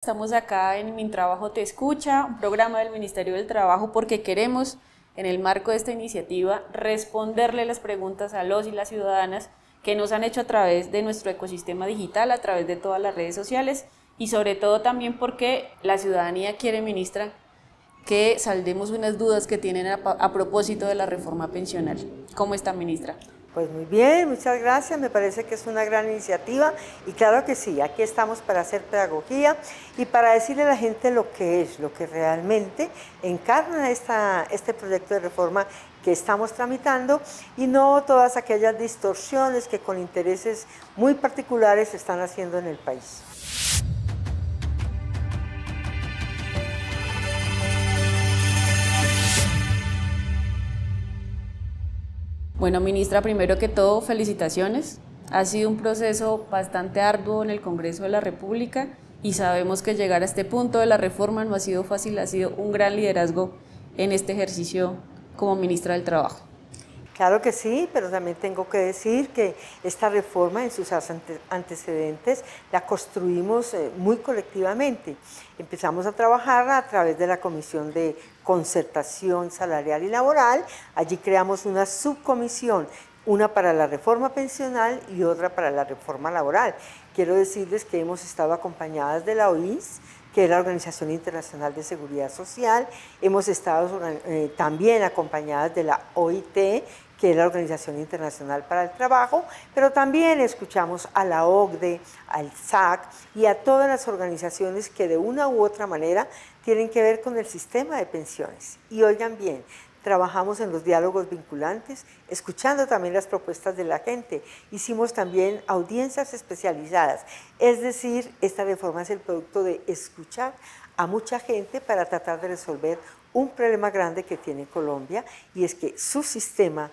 Estamos acá en Mi Trabajo Te Escucha, un programa del Ministerio del Trabajo porque queremos, en el marco de esta iniciativa, responderle las preguntas a los y las ciudadanas que nos han hecho a través de nuestro ecosistema digital, a través de todas las redes sociales y sobre todo también porque la ciudadanía quiere, ministra, que saldemos unas dudas que tienen a propósito de la reforma pensional. ¿Cómo está, ministra? Pues muy bien, muchas gracias, me parece que es una gran iniciativa y claro que sí, aquí estamos para hacer pedagogía y para decirle a la gente lo que es, lo que realmente encarna este proyecto de reforma que estamos tramitando y no todas aquellas distorsiones que con intereses muy particulares se están haciendo en el país. Bueno, ministra, primero que todo, felicitaciones. Ha sido un proceso bastante arduo en el Congreso de la República y sabemos que llegar a este punto de la reforma no ha sido fácil, ha sido un gran liderazgo en este ejercicio como ministra del Trabajo. Claro que sí, pero también tengo que decir que esta reforma en sus antecedentes la construimos muy colectivamente. Empezamos a trabajar a través de la Comisión de Concertación Salarial y Laboral. Allí creamos una subcomisión, una para la reforma pensional y otra para la reforma laboral. Quiero decirles que hemos estado acompañadas de la OIS, que es la Organización Internacional de Seguridad Social. Hemos estado también acompañadas de la OIT, que es la Organización Internacional para el Trabajo, pero también escuchamos a la OCDE, al SAC y a todas las organizaciones que de una u otra manera tienen que ver con el sistema de pensiones. Y oigan bien, trabajamos en los diálogos vinculantes, escuchando también las propuestas de la gente. Hicimos también audiencias especializadas, es decir, esta reforma es el producto de escuchar a mucha gente para tratar de resolver un problema grande que tiene Colombia, y es que su sistema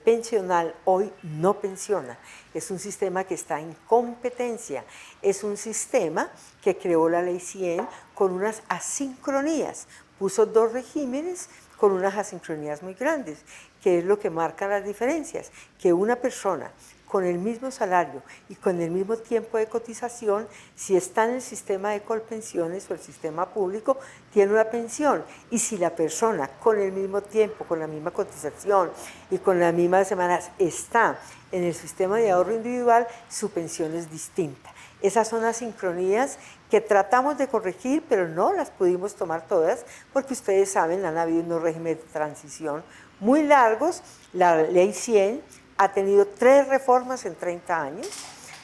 pensional hoy no pensiona. Es un sistema que está en competencia, es un sistema que creó la Ley 100 con unas asincronías, puso dos regímenes con unas asincronías muy grandes, que es lo que marca las diferencias, que una persona con el mismo salario y con el mismo tiempo de cotización, si está en el sistema de Colpensiones o el sistema público, tiene una pensión. Y si la persona con el mismo tiempo, con la misma cotización y con las mismas semanas está en el sistema de ahorro individual, su pensión es distinta. Esas son las sincronías que tratamos de corregir, pero no las pudimos tomar todas, porque ustedes saben, han habido unos regímenes de transición muy largos. La Ley 100 ha tenido 3 reformas en 30 años,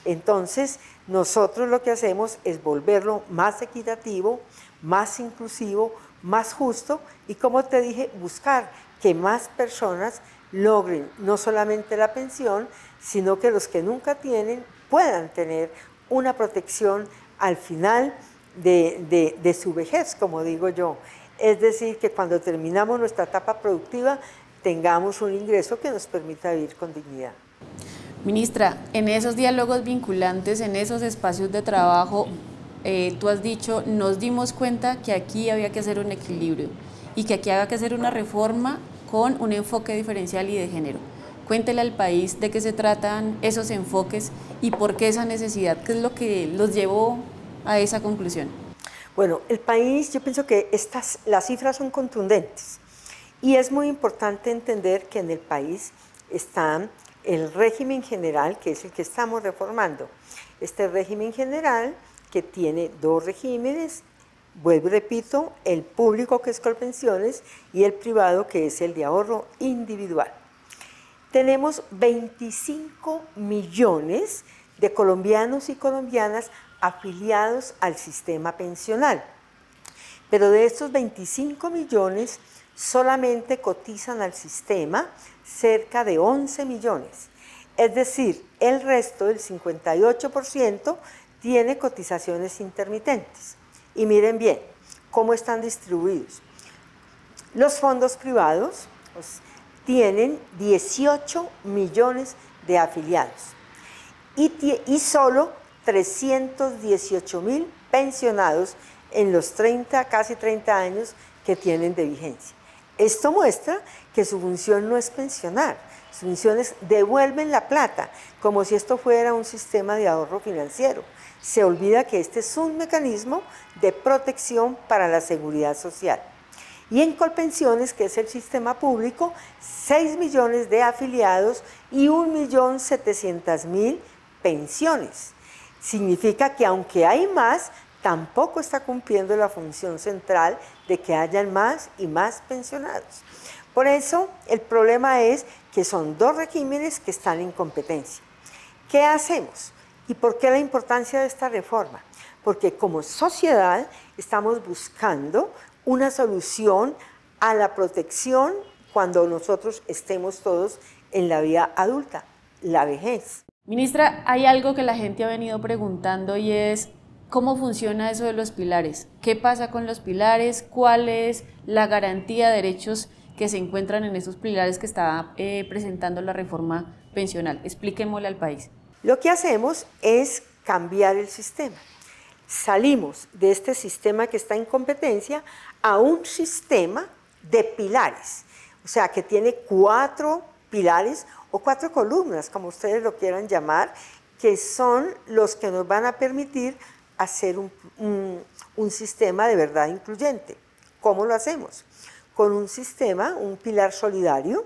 entonces nosotros lo que hacemos es volverlo más equitativo, más inclusivo, más justo y, como te dije, buscar que más personas logren no solamente la pensión, sino que los que nunca tienen puedan tener una protección al final de su vejez, como digo yo. Es decir, que cuando terminamos nuestra etapa productiva tengamos un ingreso que nos permita vivir con dignidad. Ministra, en esos diálogos vinculantes, en esos espacios de trabajo, tú has dicho, nos dimos cuenta que aquí había que hacer un equilibrio y que aquí había que hacer una reforma con un enfoque diferencial y de género. Cuéntele al país de qué se tratan esos enfoques y por qué esa necesidad, qué es lo que los llevó a esa conclusión. Bueno, el país, yo pienso que las cifras son contundentes y es muy importante entender que en el país está el régimen general, que es el que estamos reformando. Este régimen general, que tiene 2 regímenes, vuelvo y repito, el público, que es Colpensiones, y el privado, que es el de ahorro individual. Tenemos 25 millones de colombianos y colombianas afiliados al sistema pensional, pero de estos 25 millones solamente cotizan al sistema cerca de 11 millones, es decir, el resto, del 58%, tiene cotizaciones intermitentes. Y miren bien cómo están distribuidos. Los fondos privados tienen 18 millones de afiliados y solo 318.000 pensionados en los casi 30 años que tienen de vigencia. Esto muestra que su función no es pensionar, su función es devuelven la plata, como si esto fuera un sistema de ahorro financiero. Se olvida que este es un mecanismo de protección para la seguridad social. Y en Colpensiones, que es el sistema público, 6 millones de afiliados y 1.700.000 pensiones. Significa que aunque hay más, tampoco está cumpliendo la función central de que hayan más y más pensionados. Por eso, el problema es que son dos regímenes que están en competencia. ¿Qué hacemos? ¿Y por qué la importancia de esta reforma? Porque como sociedad estamos buscando una solución a la protección cuando nosotros estemos todos en la vida adulta, la vejez. Ministra, hay algo que la gente ha venido preguntando y es ¿cómo funciona eso de los pilares? ¿Qué pasa con los pilares? ¿Cuál es la garantía de derechos que se encuentran en esos pilares que está presentando la reforma pensional? Expliquémosle al país. Lo que hacemos es cambiar el sistema. Salimos de este sistema que está en competencia a un sistema de pilares, o sea, que tiene 4 pilares o 4 columnas, como ustedes lo quieran llamar, que son los que nos van a permitir hacer un sistema de verdad incluyente. ¿Cómo lo hacemos? Con un sistema, un pilar solidario,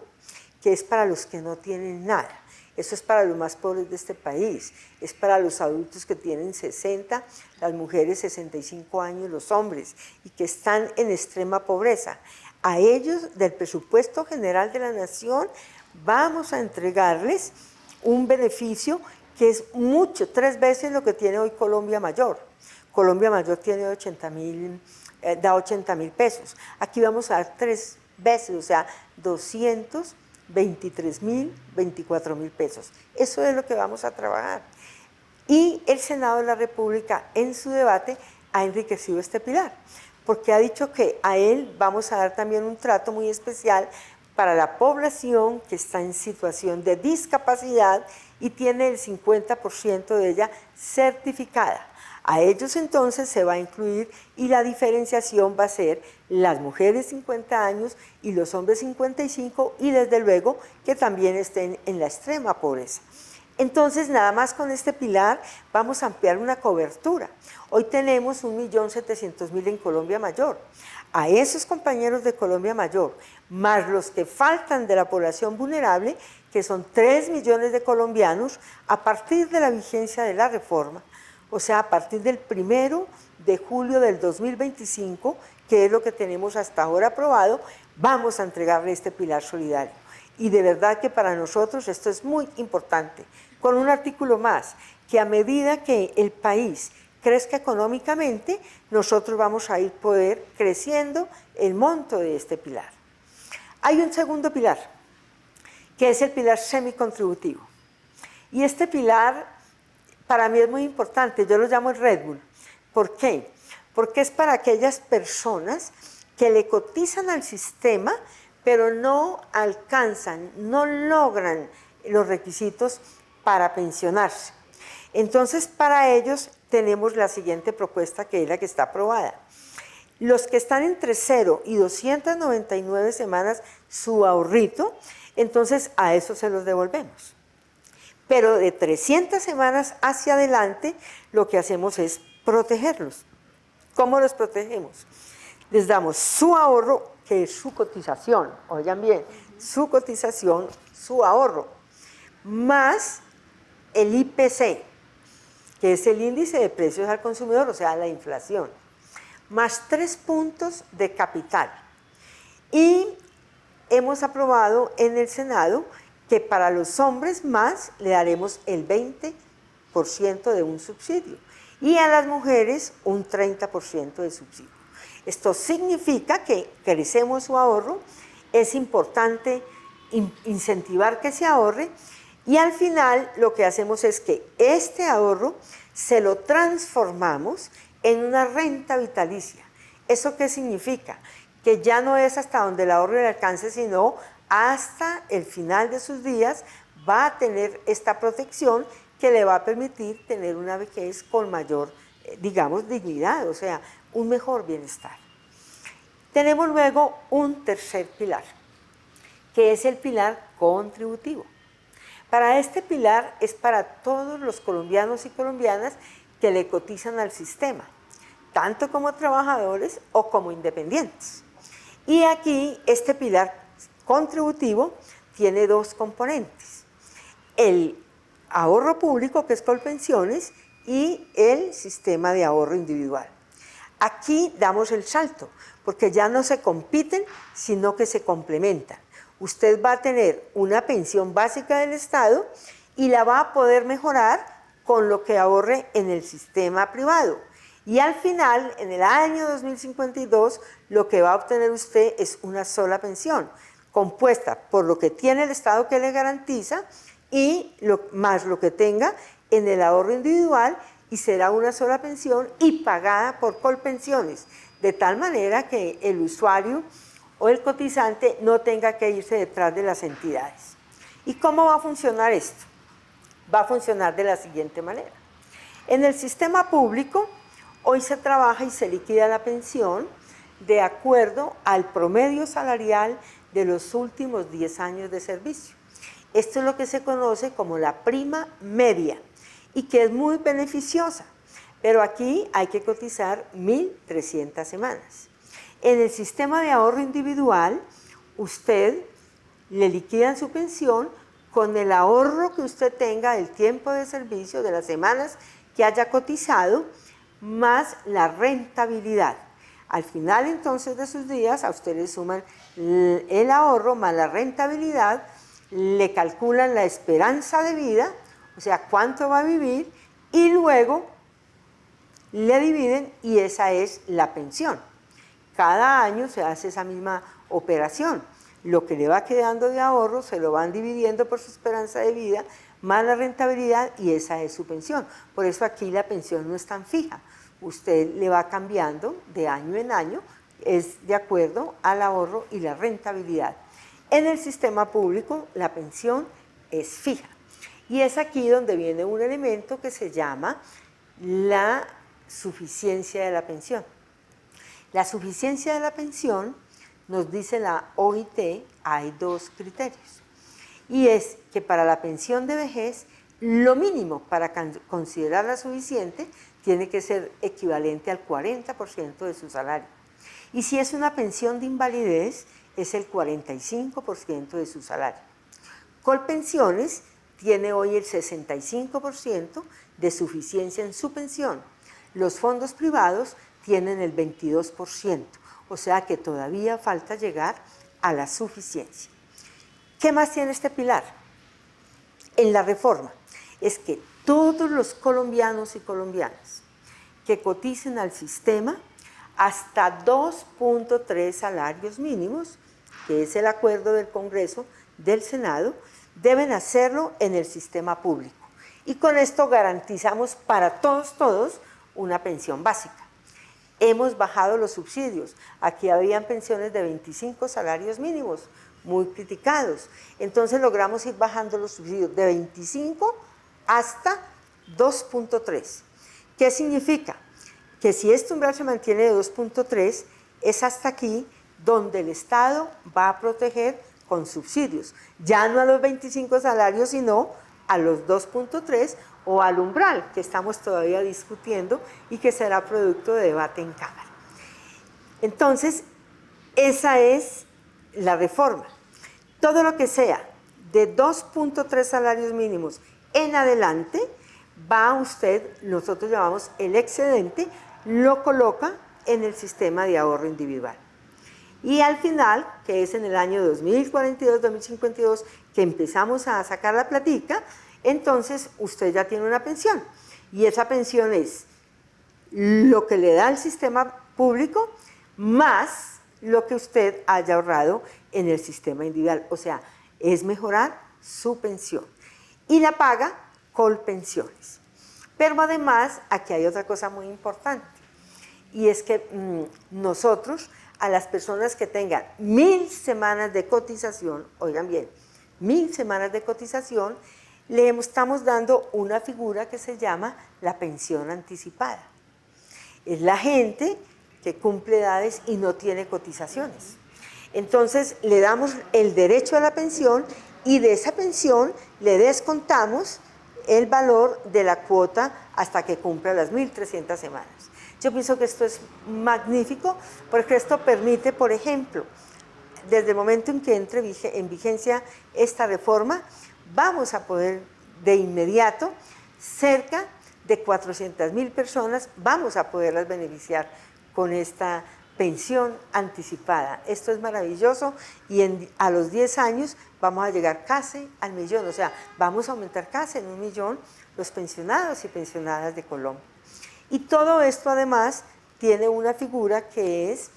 que es para los que no tienen nada. Eso es para los más pobres de este país, es para los adultos que tienen 60, las mujeres 65 años, los hombres, y que están en extrema pobreza. A ellos, del presupuesto general de la nación, vamos a entregarles un beneficio que es mucho, 3 veces lo que tiene hoy Colombia Mayor. Colombia Mayor tiene da 80.000 pesos. Aquí vamos a dar 3 veces, o sea, 223.000, 24.000 pesos. Eso es lo que vamos a trabajar. Y el Senado de la República, en su debate, ha enriquecido este pilar, porque ha dicho que a él vamos a dar también un trato muy especial para la población que está en situación de discapacidad y tiene el 50% de ella certificada. A ellos entonces se va a incluir y la diferenciación va a ser las mujeres 50 años y los hombres 55 y desde luego que también estén en la extrema pobreza. Entonces nada más con este pilar vamos a ampliar una cobertura. Hoy tenemos 1.700.000 en Colombia Mayor. A esos compañeros de Colombia Mayor, más los que faltan de la población vulnerable, que son 3 millones de colombianos, a partir de la vigencia de la reforma, o sea, a partir del 1 de julio del 2025, que es lo que tenemos hasta ahora aprobado, vamos a entregarle este pilar solidario. Y de verdad que para nosotros esto es muy importante, con un artículo más, que a medida que el país crezca económicamente, nosotros vamos a ir poder creciendo el monto de este pilar. Hay un segundo pilar, que es el pilar semicontributivo. Y este pilar para mí es muy importante, yo lo llamo el Red Bull. ¿Por qué? Porque es para aquellas personas que le cotizan al sistema, pero no alcanzan, no logran los requisitos para pensionarse. Entonces, para ellos tenemos la siguiente propuesta, que es la que está aprobada. Los que están entre 0 y 299 semanas su ahorrito, entonces a eso se los devolvemos. Pero de 300 semanas hacia adelante, lo que hacemos es protegerlos. ¿Cómo los protegemos? Les damos su ahorro, que es su cotización, oigan bien, su cotización, su ahorro, más el IPC, que es el índice de precios al consumidor, o sea, la inflación, más 3 puntos de capital. Y hemos aprobado en el Senado que para los hombres más le daremos el 20% de un subsidio y a las mujeres un 30% de subsidio. Esto significa que crecemos su ahorro, es importante incentivar que se ahorre y al final lo que hacemos es que este ahorro se lo transformamos en una renta vitalicia. ¿Eso qué significa? Que ya no es hasta donde el ahorro le alcance, sino hasta el final de sus días va a tener esta protección que le va a permitir tener una vejez con mayor, digamos, dignidad, o sea, un mejor bienestar. Tenemos luego un tercer pilar, que es el pilar contributivo. Para este pilar es para todos los colombianos y colombianas que le cotizan al sistema, tanto como trabajadores o como independientes. Y aquí este pilar contributivo tiene dos componentes: el ahorro público, que es Colpensiones, y el sistema de ahorro individual. Aquí damos el salto, porque ya no se compiten, sino que se complementan. Usted va a tener una pensión básica del Estado y la va a poder mejorar con lo que ahorre en el sistema privado. Y al final, en el año 2052, lo que va a obtener usted es una sola pensión, compuesta por lo que tiene el Estado que le garantiza y más lo que tenga en el ahorro individual, y será una sola pensión y pagada por Colpensiones, de tal manera que el usuario o el cotizante no tenga que irse detrás de las entidades. ¿Y cómo va a funcionar esto? Va a funcionar de la siguiente manera. En el sistema público, hoy se trabaja y se liquida la pensión de acuerdo al promedio salarial de los últimos 10 años de servicio. Esto es lo que se conoce como la prima media y que es muy beneficiosa, pero aquí hay que cotizar 1.300 semanas. En el sistema de ahorro individual, usted le liquidan su pensión con el ahorro que usted tenga del tiempo de servicio, de las semanas que haya cotizado, más la rentabilidad. Al final entonces de sus días, a usted le suman el ahorro más la rentabilidad, le calculan la esperanza de vida, o sea, cuánto va a vivir, y luego le dividen y esa es la pensión. Cada año se hace esa misma operación. Lo que le va quedando de ahorro se lo van dividiendo por su esperanza de vida, más la rentabilidad, y esa es su pensión. Por eso aquí la pensión no es tan fija. Usted le va cambiando de año en año, es de acuerdo al ahorro y la rentabilidad. En el sistema público la pensión es fija. Y es aquí donde viene un elemento que se llama la suficiencia de la pensión. La suficiencia de la pensión, nos dice la OIT, hay dos criterios. Y es que para la pensión de vejez, lo mínimo para considerarla suficiente tiene que ser equivalente al 40% de su salario. Y si es una pensión de invalidez, es el 45% de su salario. Colpensiones tiene hoy el 65% de suficiencia en su pensión. Los fondos privados tienen el 22%, o sea que todavía falta llegar a la suficiencia. ¿Qué más tiene este pilar? En la reforma, es que todos los colombianos y colombianas que coticen al sistema hasta 2.3 salarios mínimos, que es el acuerdo del Congreso, del Senado, deben hacerlo en el sistema público. Y con esto garantizamos para todos una pensión básica. Hemos bajado los subsidios. Aquí habían pensiones de 25 salarios mínimos, muy criticados. Entonces logramos ir bajando los subsidios de 25 hasta 2.3. ¿Qué significa? Que si este umbral se mantiene de 2.3, es hasta aquí donde el Estado va a proteger con subsidios, ya no a los 25 salarios, sino a los 2.3 o al umbral, que estamos todavía discutiendo y que será producto de debate en Cámara. Entonces, esa es la reforma. Todo lo que sea de 2.3 salarios mínimos en adelante, va usted, nosotros llamamos el excedente, lo coloca en el sistema de ahorro individual. Y al final, que es en el año 2042-2052, que empezamos a sacar la platica, entonces usted ya tiene una pensión. Y esa pensión es lo que le da el sistema público más lo que usted haya ahorrado en el sistema individual. O sea, es mejorar su pensión. Y la paga Colpensiones. Pero además, aquí hay otra cosa muy importante. Y es que nosotros, a las personas que tengan 1000 semanas de cotización, oigan bien, 1000 semanas de cotización, le estamos dando una figura que se llama la pensión anticipada. Es la gente que cumple edades y no tiene cotizaciones. Entonces, le damos el derecho a la pensión y de esa pensión le descontamos el valor de la cuota hasta que cumpla las 1.300 semanas. Yo pienso que esto es magnífico porque esto permite, por ejemplo, desde el momento en que entre en vigencia esta reforma, vamos a poder de inmediato, cerca de 400.000 personas, vamos a poderlas beneficiar con esta pensión anticipada. Esto es maravilloso y a los 10 años vamos a llegar casi al millón, o sea, vamos a aumentar casi en 1 millón los pensionados y pensionadas de Colombia. Y todo esto además tiene una figura que es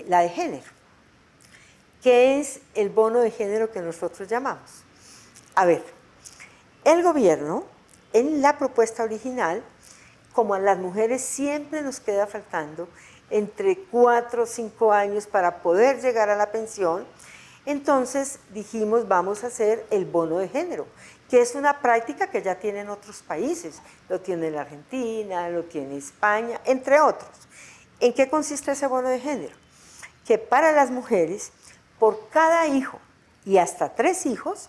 la de género, que es el bono de género que nosotros llamamos. A ver, el gobierno, en la propuesta original, como a las mujeres siempre nos queda faltando entre 4 o 5 años para poder llegar a la pensión, entonces dijimos vamos a hacer el bono de género, que es una práctica que ya tienen otros países, lo tiene la Argentina, lo tiene España, entre otros. ¿En qué consiste ese bono de género? Que para las mujeres, por cada hijo y hasta 3 hijos,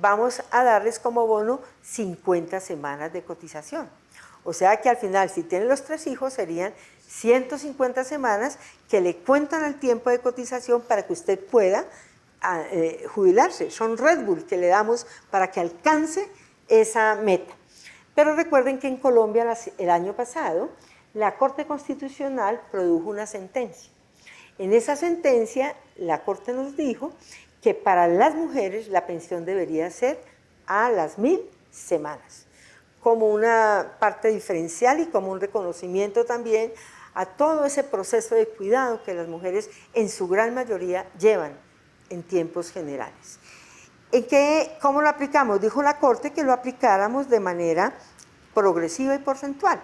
vamos a darles como bono 50 semanas de cotización. O sea que al final, si tienen los 3 hijos, serían 150 semanas que le cuentan el tiempo de cotización para que usted pueda jubilarse. Son Red Bull que le damos para que alcance esa meta. Pero recuerden que en Colombia el año pasado la Corte Constitucional produjo una sentencia. En esa sentencia la Corte nos dijo que para las mujeres la pensión debería ser a las 1.000 semanas, como una parte diferencial y como un reconocimiento también a todo ese proceso de cuidado que las mujeres en su gran mayoría llevan en tiempos generales. ¿Cómo lo aplicamos? Dijo la Corte que lo aplicáramos de manera progresiva y porcentual.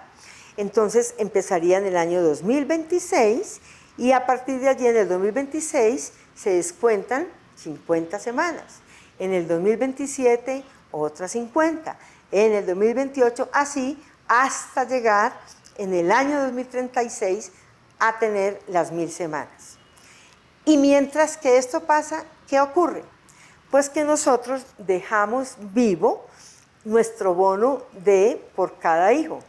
Entonces empezaría en el año 2026 y a partir de allí en el 2026 se descuentan 50 semanas, en el 2027 otras 50, en el 2028 así hasta llegar en el año 2036 a tener las 1.000 semanas. Y mientras que esto pasa, ¿qué ocurre? Pues que nosotros dejamos vivo nuestro bono por cada hijo.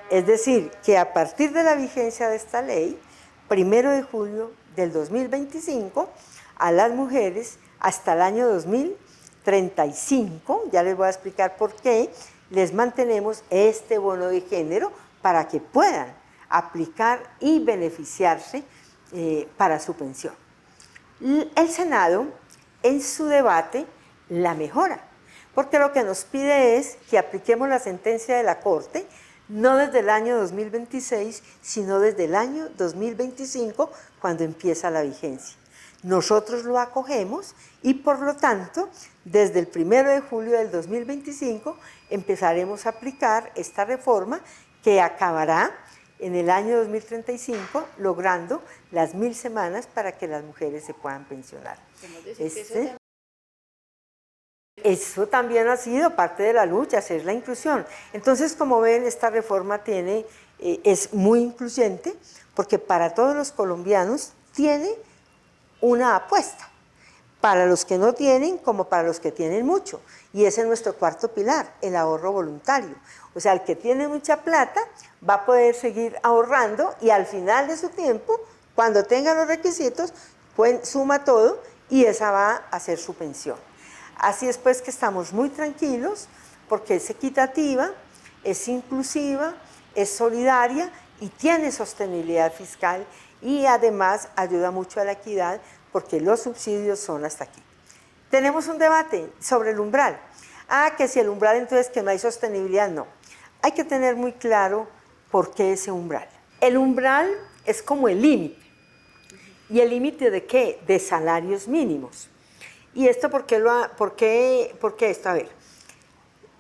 Es decir, que a partir de la vigencia de esta ley, 1 de julio del 2025, a las mujeres hasta el año 2035, ya les voy a explicar por qué, les mantenemos este bono de género para que puedan aplicar y beneficiarse para su pensión. El Senado, en su debate, la mejora, porque lo que nos pide es que apliquemos la sentencia de la Corte, no desde el año 2026, sino desde el año 2025, cuando empieza la vigencia. Nosotros lo acogemos y, por lo tanto, desde el 1 de julio del 2025 empezaremos a aplicar esta reforma que acabará en el año 2035, logrando las 1.000 semanas para que las mujeres se puedan pensionar. Eso también ha sido parte de la lucha, hacer la inclusión. Entonces, como ven, esta reforma es muy incluyente porque para todos los colombianos tiene una apuesta, para los que no tienen como para los que tienen mucho. Y ese es nuestro cuarto pilar, el ahorro voluntario. O sea, el que tiene mucha plata va a poder seguir ahorrando y al final de su tiempo, cuando tenga los requisitos, suma todo y esa va a ser su pensión. Así es pues que estamos muy tranquilos porque es equitativa, es inclusiva, es solidaria y tiene sostenibilidad fiscal y además ayuda mucho a la equidad porque los subsidios son hasta aquí. Tenemos un debate sobre el umbral. Que si el umbral entonces que no hay sostenibilidad, no. Hay que tener muy claro por qué ese umbral. El umbral es como el límite. ¿Y el límite de qué? De salarios mínimos. ¿Y esto por qué esto? A ver,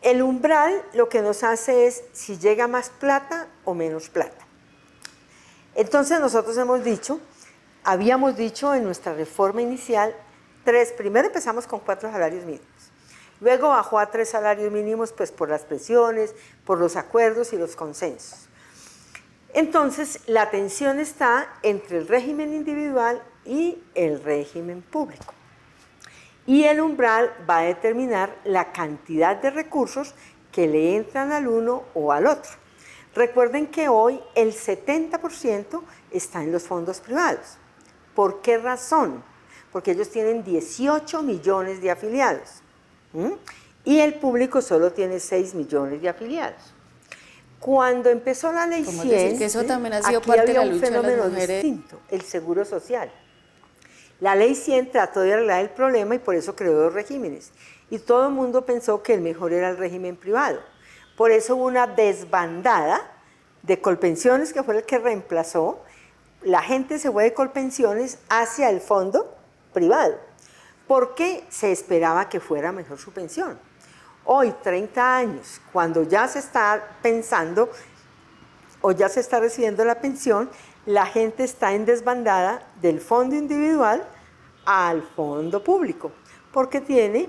el umbral lo que nos hace es si llega más plata o menos plata. Entonces nosotros habíamos dicho en nuestra reforma inicial, primero empezamos con 4 salarios mínimos, luego bajó a 3 salarios mínimos pues por las presiones, por los acuerdos y los consensos. Entonces la tensión está entre el régimen individual y el régimen público. Y el umbral va a determinar la cantidad de recursos que le entran al uno o al otro. Recuerden que hoy el 70% está en los fondos privados. ¿Por qué razón? Porque ellos tienen 18 millones de afiliados. Y el público solo tiene 6 millones de afiliados. Cuando empezó la ley 100, que eso también ha sido aquí parte de había la un lucha de las fenómeno mujeres. distinto, el seguro social. La ley 100 trató de arreglar el problema y por eso creó dos regímenes. Y todo el mundo pensó que el mejor era el régimen privado. Por eso hubo una desbandada de Colpensiones, que fue el que reemplazó. La gente se fue de Colpensiones hacia el fondo privado, porque se esperaba que fuera mejor su pensión. Hoy, 30 años, cuando ya se está pensando o ya se está recibiendo la pensión, la gente está en desbandada del fondo individual al fondo público, porque tiene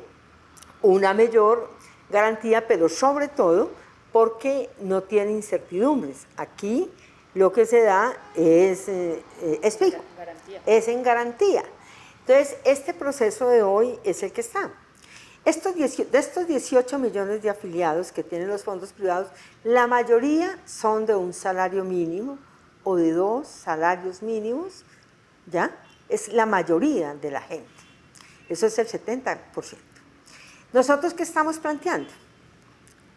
una mayor garantía, pero sobre todo porque no tiene incertidumbres. Aquí lo que se da es fijo, es en garantía. Entonces, este proceso de hoy es el que está. De estos 18 millones de afiliados que tienen los fondos privados, la mayoría son de un salario mínimo o de 2 salarios mínimos, ¿ya? Es la mayoría de la gente. Eso es el 70%. ¿Nosotros qué estamos planteando?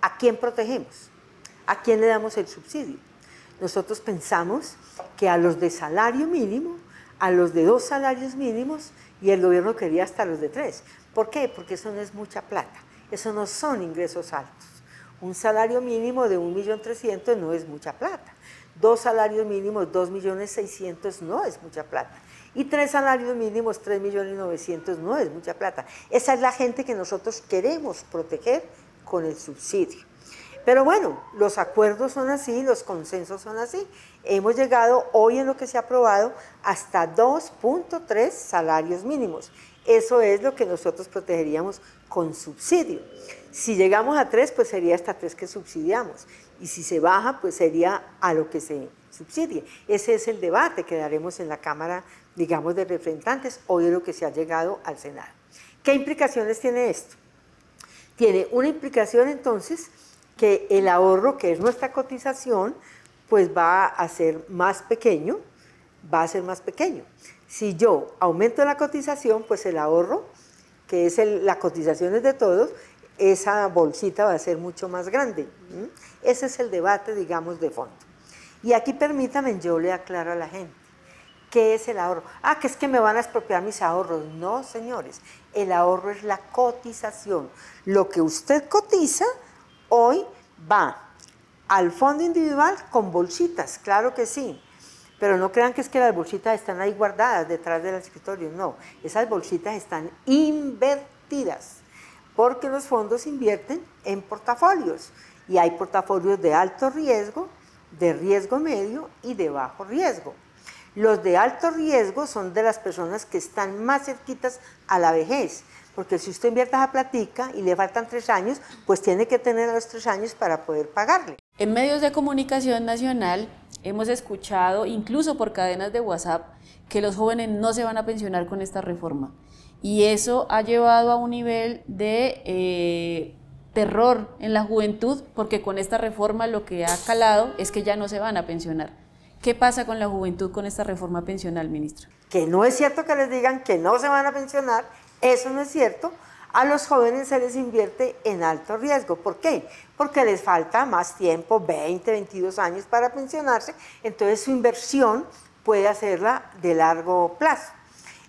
¿A quién protegemos? ¿A quién le damos el subsidio? Nosotros pensamos que a los de salario mínimo, a los de 2 salarios mínimos, y el gobierno quería hasta los de 3. ¿Por qué? Porque eso no es mucha plata, eso no son ingresos altos. Un salario mínimo de 1.300.000 no es mucha plata. 2 salarios mínimos, 2.600.000 no es mucha plata. Y 3 salarios mínimos, 3.900.000 no es mucha plata. Esa es la gente que nosotros queremos proteger con el subsidio. Pero bueno, los acuerdos son así, los consensos son así. Hemos llegado hoy en lo que se ha aprobado hasta 2.3 salarios mínimos. Eso es lo que nosotros protegeríamos con subsidio. Si llegamos a 3, pues sería hasta 3 que subsidiamos. Y si se baja, pues sería a lo que se subsidie. Ese es el debate que daremos en la Cámara, digamos, de Representantes, hoy de lo que se ha llegado al Senado. ¿Qué implicaciones tiene esto? Tiene una implicación entonces que el ahorro, que es nuestra cotización, pues va a ser más pequeño, Si yo aumento la cotización, pues el ahorro, que es la cotización es de todos, esa bolsita va a ser mucho más grande. Ese es el debate, digamos, de fondo. Y aquí permítame, yo le aclaro a la gente, ¿qué es el ahorro? Ah, que es que me van a expropiar mis ahorros. No, señores, el ahorro es la cotización. Lo que usted cotiza hoy va al fondo individual con bolsitas, claro que sí, pero no crean que es que las bolsitas están ahí guardadas detrás del escritorio, no, esas bolsitas están invertidas, porque los fondos invierten en portafolios, y hay portafolios de alto riesgo, de riesgo medio y de bajo riesgo. Los de alto riesgo son de las personas que están más cerquitas a la vejez, porque si usted invierte esa platica y le faltan 3 años, pues tiene que tener a los 3 años para poder pagarle. En medios de comunicación nacional hemos escuchado, incluso por cadenas de WhatsApp, que los jóvenes no se van a pensionar con esta reforma. Y eso ha llevado a un nivel de terror en la juventud, porque con esta reforma lo que ha calado es que ya no se van a pensionar. ¿Qué pasa con la juventud con esta reforma pensional, ministra? Que no es cierto que les digan que no se van a pensionar, eso no es cierto. A los jóvenes se les invierte en alto riesgo. ¿Por qué? Porque les falta más tiempo, 20, 22 años para pensionarse, entonces su inversión puede hacerla de largo plazo.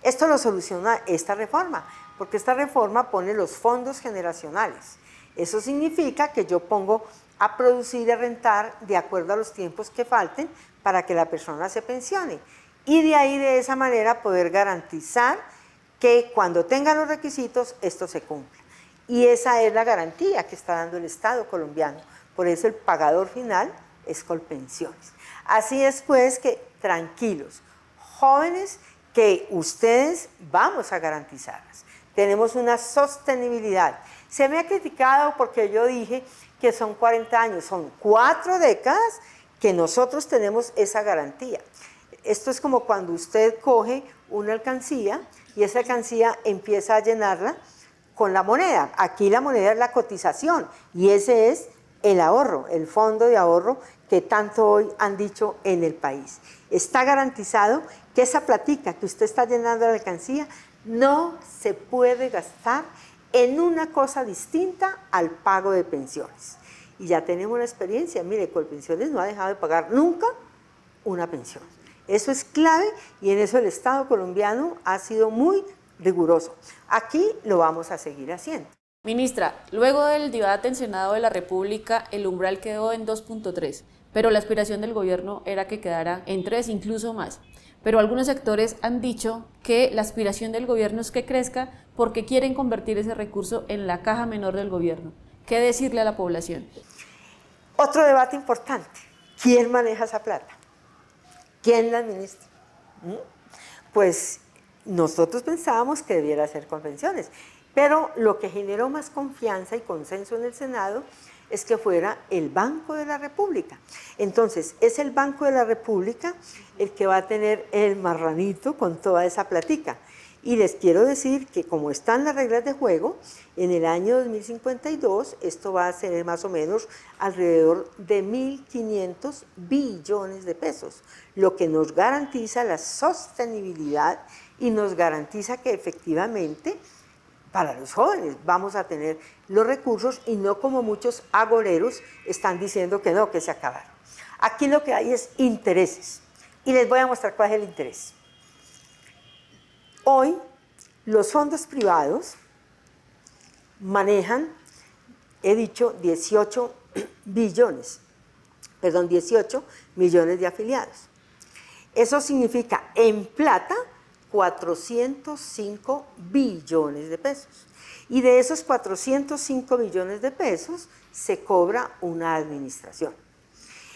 Esto lo soluciona esta reforma, porque esta reforma pone los fondos generacionales. Eso significa que yo pongo a producir y a rentar de acuerdo a los tiempos que falten para que la persona se pensione. Y de ahí, de esa manera, poder garantizar que cuando tengan los requisitos, esto se cumpla. Y esa es la garantía que está dando el Estado colombiano. Por eso el pagador final es Colpensiones. Así es pues que, tranquilos, jóvenes, que ustedes vamos a garantizarlas. Tenemos una sostenibilidad. Se me ha criticado porque yo dije que son 40 años, son 4 décadas que nosotros tenemos esa garantía. Esto es como cuando usted coge una alcancía y esa alcancía empieza a llenarla con la moneda. Aquí la moneda es la cotización y ese es el ahorro, el fondo de ahorro que tanto hoy han dicho en el país. Está garantizado que esa platica que usted está llenando de la alcancía no se puede gastar en una cosa distinta al pago de pensiones. Y ya tenemos la experiencia, mire, Colpensiones no ha dejado de pagar nunca una pensión. Eso es clave y en eso el Estado colombiano ha sido muy riguroso. Aquí lo vamos a seguir haciendo. Ministra, luego del debate en Senado de la República, el umbral quedó en 2.3, pero la aspiración del gobierno era que quedara en 3, incluso más. Pero algunos sectores han dicho que la aspiración del gobierno es que crezca porque quieren convertir ese recurso en la caja menor del gobierno. ¿Qué decirle a la población? Otro debate importante, ¿quién maneja esa plata? ¿Quién la administra? Pues nosotros pensábamos que debiera ser Colpensiones, pero lo que generó más confianza y consenso en el Senado es que fuera el Banco de la República. Entonces, es el Banco de la República el que va a tener el marranito con toda esa platica. Y les quiero decir que como están las reglas de juego, en el año 2052 esto va a ser más o menos alrededor de 1.500 billones de pesos, lo que nos garantiza la sostenibilidad y nos garantiza que efectivamente para los jóvenes vamos a tener los recursos y no como muchos agoreros están diciendo que no, que se acabaron. Aquí lo que hay es intereses y les voy a mostrar cuál es el interés. Hoy los fondos privados manejan, he dicho, 18 millones de afiliados. Eso significa en plata 405 billones de pesos. Y de esos 405 billones de pesos se cobra una administración.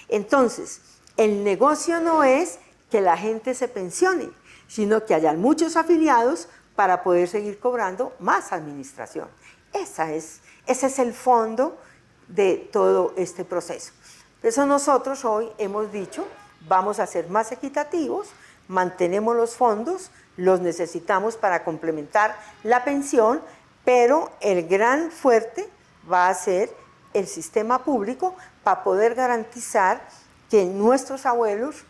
Entonces, el negocio no es que la gente se pensione, sino que hayan muchos afiliados para poder seguir cobrando más administración. Ese es el fondo de todo este proceso. Por eso nosotros hoy hemos dicho, vamos a ser más equitativos, mantenemos los fondos, los necesitamos para complementar la pensión, pero el gran fuerte va a ser el sistema público para poder garantizar que nuestros abuelos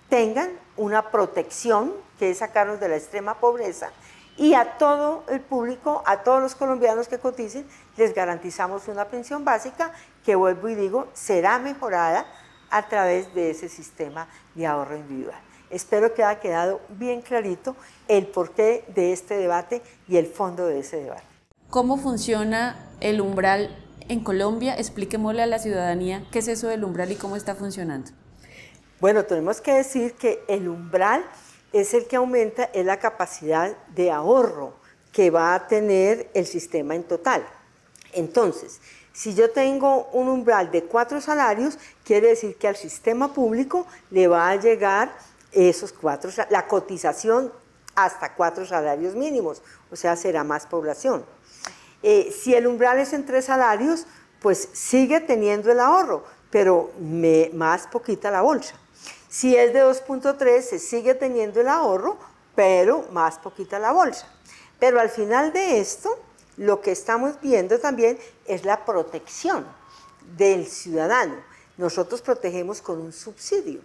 tengan una protección, que es sacarnos de la extrema pobreza, y a todo el público, a todos los colombianos que coticen, les garantizamos una pensión básica que, vuelvo y digo, será mejorada a través de ese sistema de ahorro individual. Espero que haya quedado bien clarito el porqué de este debate y el fondo de ese debate. ¿Cómo funciona el umbral en Colombia? Expliquémosle a la ciudadanía qué es eso del umbral y cómo está funcionando. Bueno, tenemos que decir que el umbral es el que aumenta, es la capacidad de ahorro que va a tener el sistema en total. Entonces, si yo tengo un umbral de 4 salarios, quiere decir que al sistema público le va a llegar esos 4, la cotización hasta 4 salarios mínimos, o sea, será más población. Si el umbral es en 3 salarios, pues sigue teniendo el ahorro, pero más poquita la bolsa. Si es de 2.3, se sigue teniendo el ahorro, pero más poquita la bolsa. Pero al final de esto, lo que estamos viendo también es la protección del ciudadano. Nosotros protegemos con un subsidio,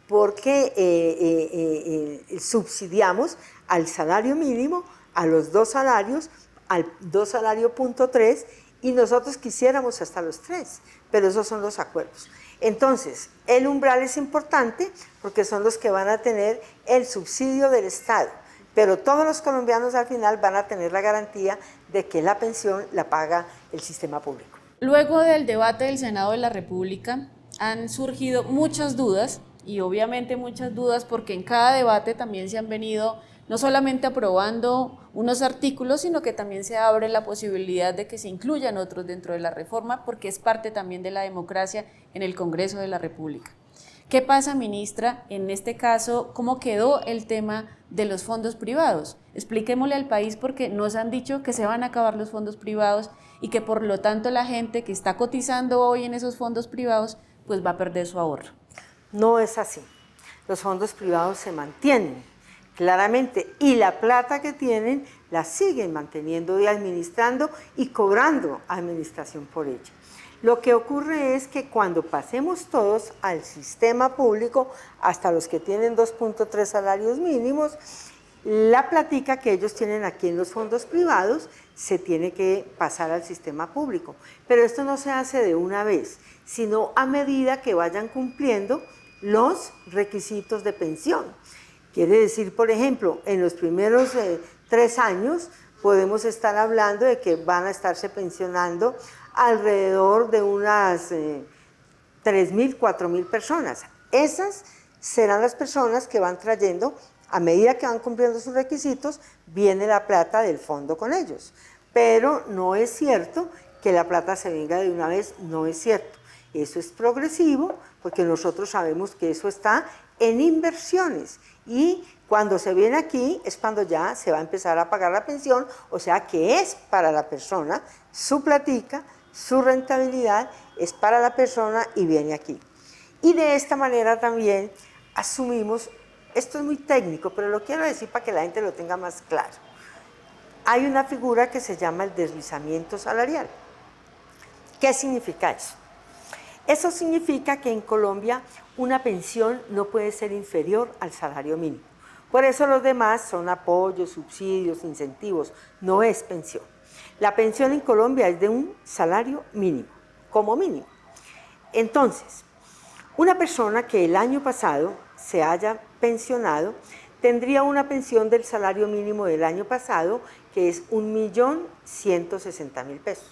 porque subsidiamos al salario mínimo, a los 2 salarios, al 2 salario punto 3, y nosotros quisiéramos hasta los 3, pero esos son los acuerdos. Entonces, el umbral es importante porque son los que van a tener el subsidio del Estado, pero todos los colombianos al final van a tener la garantía de que la pensión la paga el sistema público. Luego del debate del Senado de la República han surgido muchas dudas, y obviamente muchas dudas porque en cada debate también se han venido no solamente aprobando unos artículos, sino que también se abre la posibilidad de que se incluyan otros dentro de la reforma, porque es parte también de la democracia en el Congreso de la República. ¿Qué pasa, ministra, en este caso? ¿Cómo quedó el tema de los fondos privados? Expliquémosle al país, porque nos han dicho que se van a acabar los fondos privados y que por lo tanto la gente que está cotizando hoy en esos fondos privados pues va a perder su ahorro. No es así. Los fondos privados se mantienen. claramente, y la plata que tienen la siguen manteniendo y administrando y cobrando administración por ella. Lo que ocurre es que cuando pasemos todos al sistema público, hasta los que tienen 2.3 salarios mínimos, la platica que ellos tienen aquí en los fondos privados se tiene que pasar al sistema público. Pero esto no se hace de una vez, sino a medida que vayan cumpliendo los requisitos de pensión. Quiere decir, por ejemplo, en los primeros 3 años podemos estar hablando de que van a estarse pensionando alrededor de unas 3.000, 4.000 personas. Esas serán las personas que van trayendo, a medida que van cumpliendo sus requisitos, viene la plata del fondo con ellos. Pero no es cierto que la plata se venga de una vez, no es cierto. Eso es progresivo, porque nosotros sabemos que eso está en inversiones. Y cuando se viene aquí es cuando ya se va a empezar a pagar la pensión, o sea que es para la persona, su platica, su rentabilidad es para la persona y viene aquí. Y de esta manera también asumimos, esto es muy técnico, pero lo quiero decir para que la gente lo tenga más claro. Hay una figura que se llama el deslizamiento salarial. ¿Qué significa eso? Eso significa que en Colombia una pensión no puede ser inferior al salario mínimo. Por eso los demás son apoyos, subsidios, incentivos, no es pensión. La pensión en Colombia es de un salario mínimo, como mínimo. Entonces, una persona que el año pasado se haya pensionado tendría una pensión del salario mínimo del año pasado, que es 1.160.000 pesos.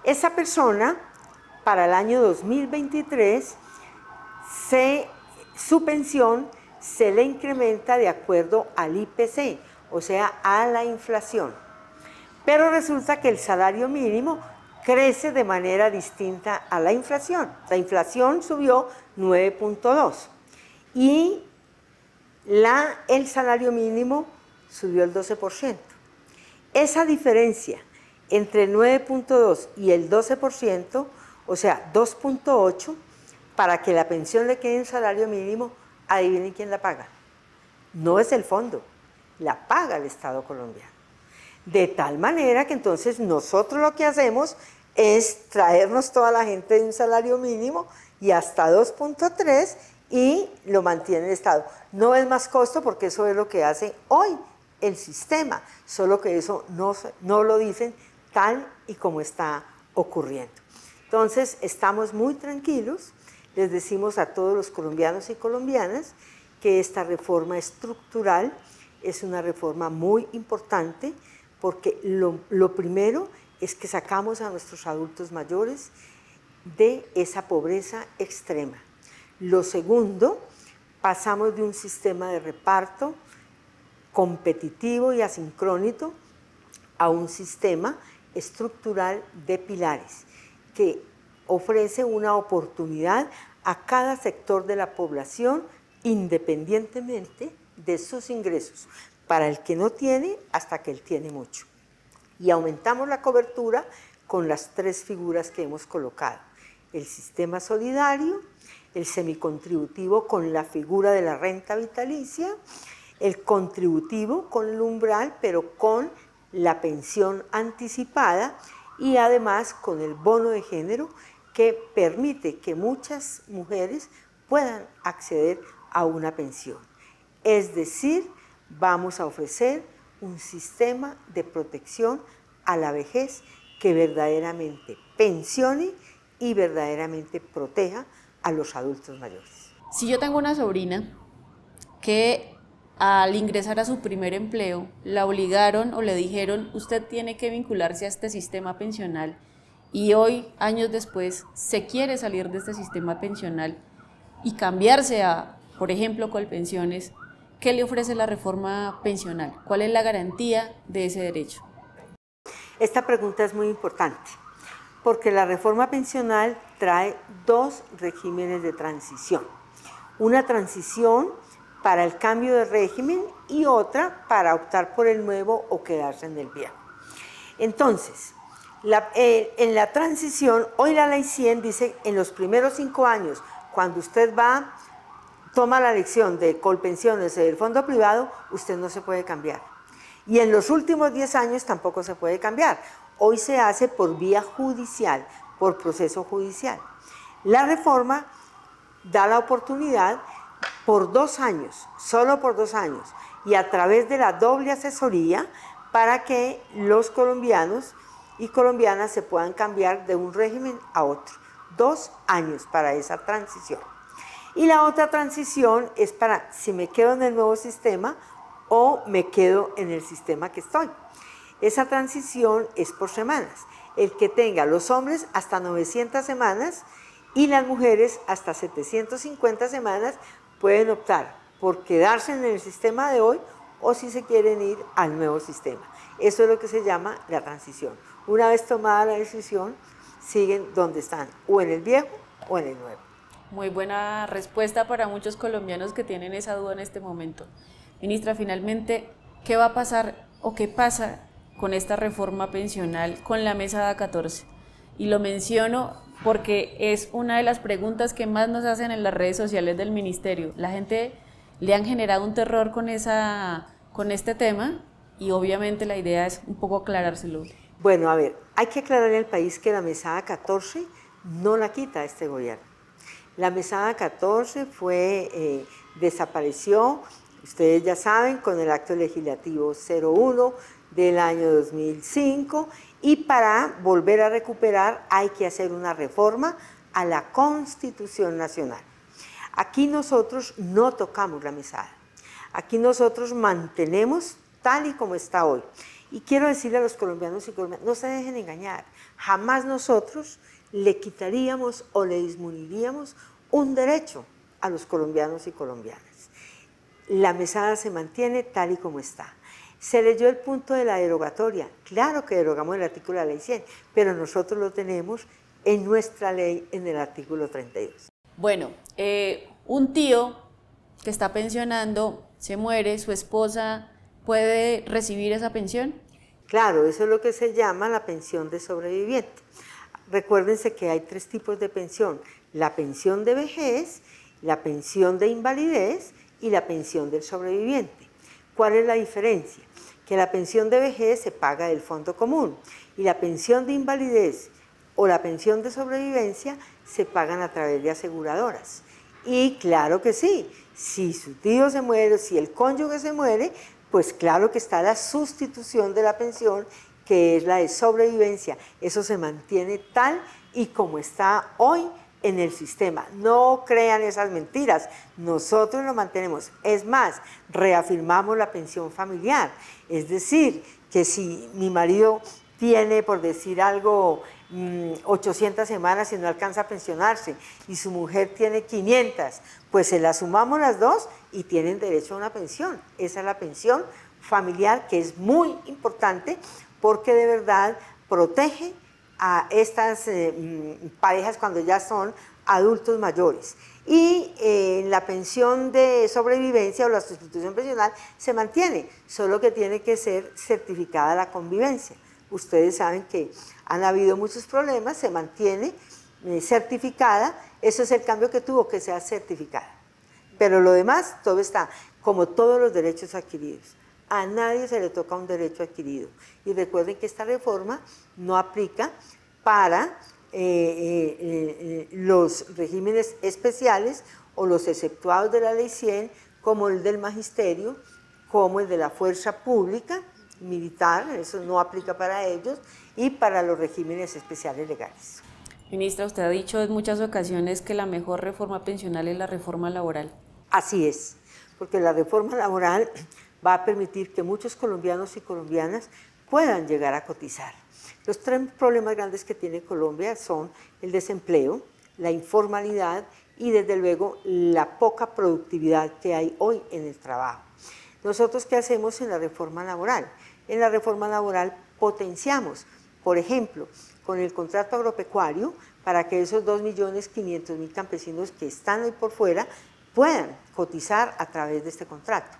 Esa persona, para el año 2023, su pensión se le incrementa de acuerdo al IPC, o sea, a la inflación. Pero resulta que el salario mínimo crece de manera distinta a la inflación. La inflación subió 9.2 y el salario mínimo subió el 12%. Esa diferencia entre el 9.2 y el 12%, o sea, 2.8, para que la pensión le quede en salario mínimo, adivinen quién la paga. No es el fondo, la paga el Estado colombiano. De tal manera que entonces nosotros lo que hacemos es traernos toda la gente de un salario mínimo y hasta 2.3 y lo mantiene el Estado. No es más costo porque eso es lo que hace hoy el sistema, solo que eso no lo dicen tal y como está ocurriendo. Entonces estamos muy tranquilos, les decimos a todos los colombianos y colombianas que esta reforma estructural es una reforma muy importante porque lo primero es que sacamos a nuestros adultos mayores de esa pobreza extrema. Lo segundo, pasamos de un sistema de reparto competitivo y asincrónico a un sistema estructural de pilares que ofrece una oportunidad a cada sector de la población independientemente de sus ingresos, para el que no tiene hasta que él tiene mucho. Y aumentamos la cobertura con las 3 figuras que hemos colocado: el sistema solidario, el semicontributivo con la figura de la renta vitalicia, el contributivo con el umbral, pero con la pensión anticipada y además con el bono de género que permite que muchas mujeres puedan acceder a una pensión. Es decir, vamos a ofrecer un sistema de protección a la vejez que verdaderamente pensione y verdaderamente proteja a los adultos mayores. Si yo tengo una sobrina que al ingresar a su primer empleo la obligaron o le dijeron usted tiene que vincularse a este sistema pensional y hoy, años después, se quiere salir de este sistema pensional y cambiarse a, por ejemplo, Colpensiones, ¿qué le ofrece la reforma pensional? ¿Cuál es la garantía de ese derecho? Esta pregunta es muy importante porque la reforma pensional trae 2 regímenes de transición. Una transición para el cambio de régimen y otra para optar por el nuevo o quedarse en el viejo. Entonces, en la transición, hoy la ley 100 dice en los primeros 5 años, cuando usted va toma la lección de Colpensiones y del fondo privado, usted no se puede cambiar. Y en los últimos 10 años tampoco se puede cambiar. Hoy se hace por vía judicial, por proceso judicial. La reforma da la oportunidad por 2 años, solo por 2 años, y a través de la doble asesoría para que los colombianos y colombianas se puedan cambiar de un régimen a otro. 2 años para esa transición. Y la otra transición es para si me quedo en el nuevo sistema o me quedo en el sistema que estoy. Esa transición es por semanas. El que tenga los hombres hasta 900 semanas y las mujeres hasta 750 semanas pueden optar por quedarse en el sistema de hoy o si se quieren ir al nuevo sistema. Eso es lo que se llama la transición. Una vez tomada la decisión, siguen donde están, o en el viejo o en el nuevo. Muy buena respuesta para muchos colombianos que tienen esa duda en este momento. Ministra, finalmente, ¿qué va a pasar o qué pasa con esta reforma pensional, con la mesada 14? Y lo menciono porque es una de las preguntas que más nos hacen en las redes sociales del ministerio. La gente le han generado un terror con este tema y obviamente la idea es un poco aclarárselo. Bueno, a ver, hay que aclararle al país que la mesada 14 no la quita este gobierno. La mesada 14 desapareció, ustedes ya saben, con el acto legislativo 01 del año 2005, y para volver a recuperar hay que hacer una reforma a la Constitución Nacional. Aquí nosotros no tocamos la mesada, aquí nosotros mantenemos tal y como está hoy. Y quiero decirle a los colombianos y colombianas, no se dejen engañar, jamás nosotros le quitaríamos o le disminuiríamos un derecho a los colombianos y colombianas. La mesada se mantiene tal y como está. Se leyó el punto de la derogatoria, claro que derogamos el artículo de la ley 100, pero nosotros lo tenemos en nuestra ley en el artículo 32. Bueno, un tío que está pensionando, se muere, su esposa puede recibir esa pensión. Claro, eso es lo que se llama la pensión de sobreviviente. Recuérdense que hay 3 tipos de pensión: la pensión de vejez, la pensión de invalidez y la pensión del sobreviviente. ¿Cuál es la diferencia? Que la pensión de vejez se paga del fondo común y la pensión de invalidez o la pensión de sobrevivencia se pagan a través de aseguradoras. Y claro que sí, si su tío se muere, si el cónyuge se muere, pues claro que está la sustitución de la pensión, que es la de sobrevivencia. Eso se mantiene tal y como está hoy en el sistema. No crean esas mentiras, nosotros lo mantenemos. Es más, reafirmamos la pensión familiar. Es decir, que si mi marido tiene, por decir algo, 800 semanas y no alcanza a pensionarse, y su mujer tiene 500, pues se las sumamos las dos y tienen derecho a una pensión. Esa es la pensión familiar, que es muy importante porque de verdad protege a estas parejas cuando ya son adultos mayores. Y la pensión de sobrevivencia o la sustitución pensional se mantiene, solo que tiene que ser certificada la convivencia. Ustedes saben que han habido muchos problemas, se mantiene certificada, eso es el cambio que tuvo, que sea certificada. Pero lo demás, todo está, como todos los derechos adquiridos. A nadie se le toca un derecho adquirido. Y recuerden que esta reforma no aplica para los regímenes especiales o los exceptuados de la ley 100, como el del magisterio, como el de la fuerza pública, militar, eso no aplica para ellos, y para los regímenes especiales legales. Ministra, usted ha dicho en muchas ocasiones que la mejor reforma pensional es la reforma laboral. Así es, porque la reforma laboral va a permitir que muchos colombianos y colombianas puedan llegar a cotizar. Los 3 problemas grandes que tiene Colombia son el desempleo, la informalidad y desde luego la poca productividad que hay hoy en el trabajo. ¿Nosotros qué hacemos en la reforma laboral? En la reforma laboral potenciamos, por ejemplo, con el contrato agropecuario, para que esos 2.500.000 campesinos que están hoy por fuera puedan cotizar a través de este contrato.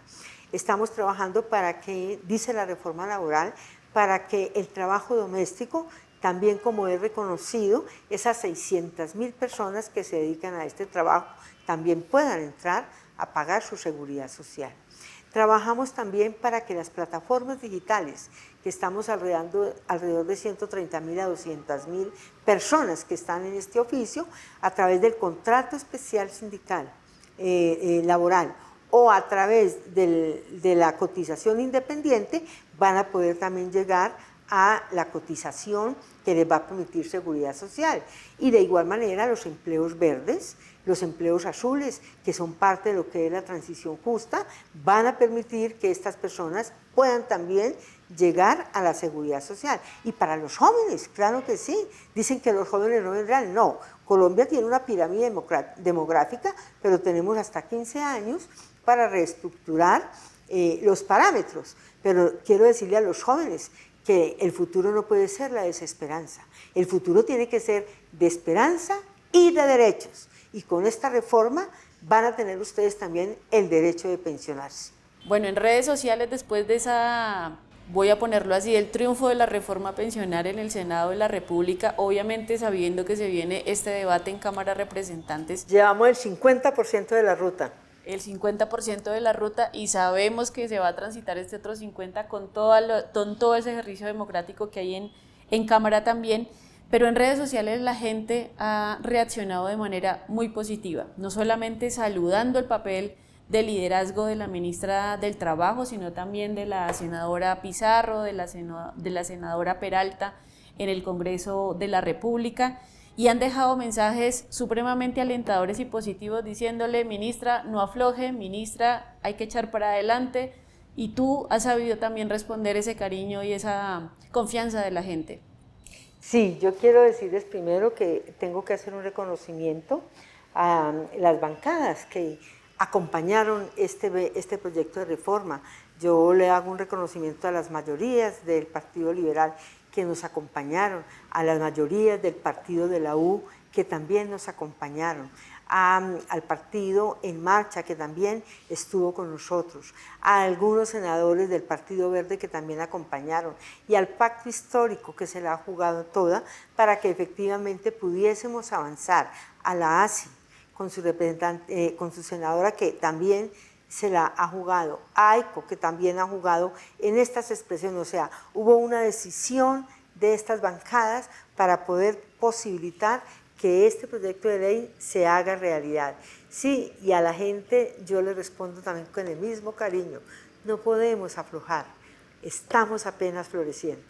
Estamos trabajando para que, dice la reforma laboral, para que el trabajo doméstico, también como es reconocido, esas 600.000 personas que se dedican a este trabajo también puedan entrar a pagar su seguridad social. Trabajamos también para que las plataformas digitales, que estamos alrededor de 130.000 a 200.000 personas que están en este oficio, a través del contrato especial sindical, laboral, o a través de la cotización independiente, van a poder también llegar a la cotización que les va a permitir seguridad social. Y de igual manera los empleos verdes, los empleos azules, que son parte de lo que es la transición justa, van a permitir que estas personas puedan también llegar a la seguridad social. Y para los jóvenes, claro que sí, dicen que los jóvenes no vendrán, no. Colombia tiene una pirámide demográfica, pero tenemos hasta 15 años para reestructurar los parámetros. Pero quiero decirle a los jóvenes que el futuro no puede ser la desesperanza. El futuro tiene que ser de esperanza y de derechos. Y con esta reforma van a tener ustedes también el derecho de pensionarse. Bueno, en redes sociales, después de voy a ponerlo así, el triunfo de la reforma pensionaria en el Senado de la República, obviamente sabiendo que se viene este debate en Cámara de Representantes. Llevamos el 50% de la ruta. El 50% de la ruta, y sabemos que se va a transitar este otro 50% con todo ese ejercicio democrático que hay en Cámara también, pero en redes sociales la gente ha reaccionado de manera muy positiva, no solamente saludando el papel de liderazgo de la ministra del Trabajo, sino también de la senadora Pizarro, de la senadora Peralta en el Congreso de la República, y han dejado mensajes supremamente alentadores y positivos diciéndole: ministra, no afloje, ministra, hay que echar para adelante, y tú has sabido también responder ese cariño y esa confianza de la gente. Sí, yo quiero decirles primero que tengo que hacer un reconocimiento a las bancadas que acompañaron este proyecto de reforma. Yo le hago un reconocimiento a las mayorías del Partido Liberal que nos acompañaron, a las mayorías del partido de la U que también nos acompañaron, al partido En Marcha que también estuvo con nosotros, a algunos senadores del Partido Verde que también acompañaron, y al pacto histórico que se la ha jugado toda para que efectivamente pudiésemos avanzar, a la ASI con su representante, con su senadora que también se la ha jugado, a AICO que también ha jugado en estas expresiones. O sea, hubo una decisión de estas bancadas para poder posibilitar que este proyecto de ley se haga realidad. Sí, y a la gente yo le respondo también con el mismo cariño: no podemos aflojar, estamos apenas floreciendo.